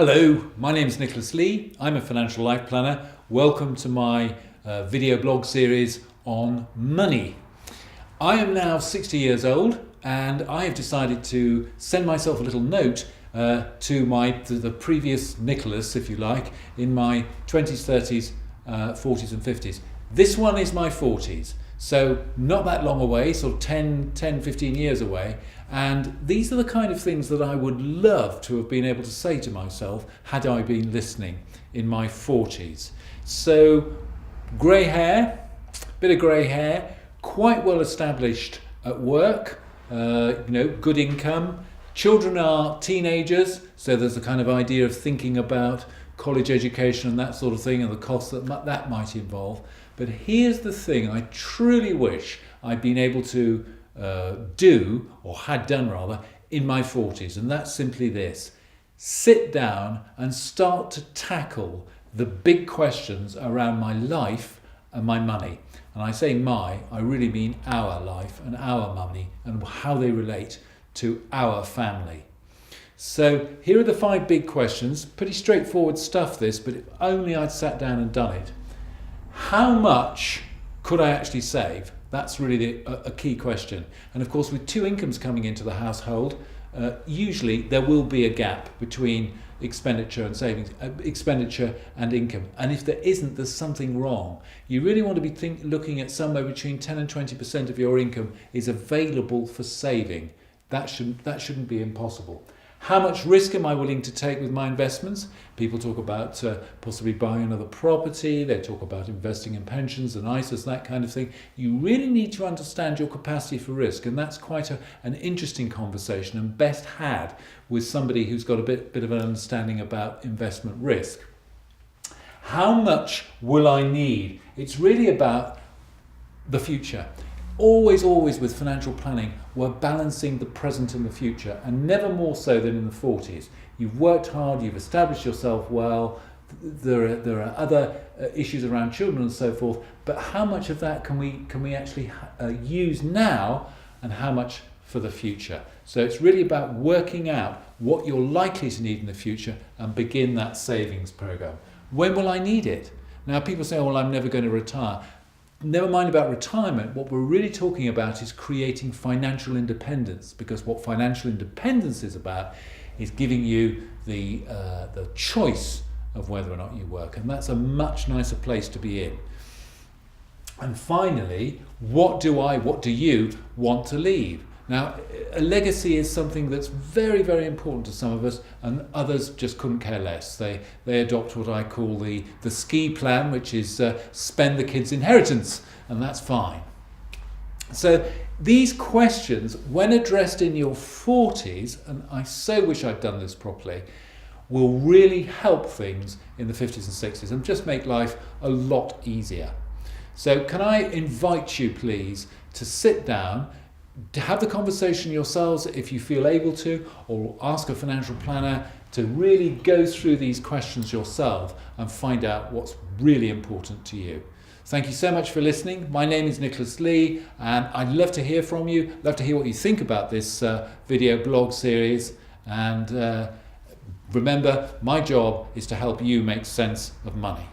Hello, my name is Nicholas Lee. I'm a financial life planner. Welcome to my video blog series on money. I am now 60 years old and I have decided to send myself a little note to the previous Nicholas, if you like, in my 20s, 30s, 40s and 50s. This one is my 40s, so not that long away, sort of 10, 15 years away. And these are the kind of things that I would love to have been able to say to myself had I been listening in my 40s. So grey hair, bit of grey hair, quite well established at work, good income. Children are teenagers, so there's a kind of idea of thinking about college education and that sort of thing and the costs that might involve. But here's the thing I truly wish I'd been able to do, or had done rather, in my 40s, and that's simply this: sit down and start to tackle the big questions around my life and my money. And I say I really mean our life and our money and how they relate to our family. So here are the 5 big questions. Pretty straightforward stuff this, but if only I'd sat down and done it. How much could I actually save? That's really a key question. And of course, with 2 incomes coming into the household, usually there will be a gap between expenditure and savings, expenditure and income. And if there isn't, there's something wrong. You really want to be looking at somewhere between 10 and 20% of your income is available for saving. That shouldn't be impossible. How much risk am I willing to take with my investments? People talk about possibly buying another property. They talk about investing in pensions and ISAs, that kind of thing. You really need to understand your capacity for risk, and that's quite an interesting conversation and best had with somebody who's got a bit of an understanding about investment risk. How much will I need? It's really about the future. Always with financial planning, we're balancing the present and the future, and never more so than in the 40s. You've worked hard, you've established yourself well, there are other issues around children and so forth, but how much of that can we actually use now, and how much for the future? So it's really about working out what you're likely to need in the future and begin that savings program. When will I need it? Now people say, oh, well, I'm never going to retire. Never mind about retirement. What we're really talking about is creating financial independence, because what financial independence is about is giving you the choice of whether or not you work, and that's a much nicer place to be in. And finally, what do you want to leave? Now, a legacy is something that's very, very important to some of us, and others just couldn't care less. They adopt what I call the ski plan, which is spend the kids' inheritance, and that's fine. So these questions, when addressed in your 40s, and I so wish I'd done this properly, will really help things in the 50s and 60s and just make life a lot easier. So can I invite you, please, to sit down, to have the conversation yourselves if you feel able to, or ask a financial planner to really go through these questions yourself and find out what's really important to you. Thank you so much for listening. My name is Nicholas Lee, and I'd love to hear from you, love to hear what you think about this video blog series. And remember, my job is to help you make sense of money.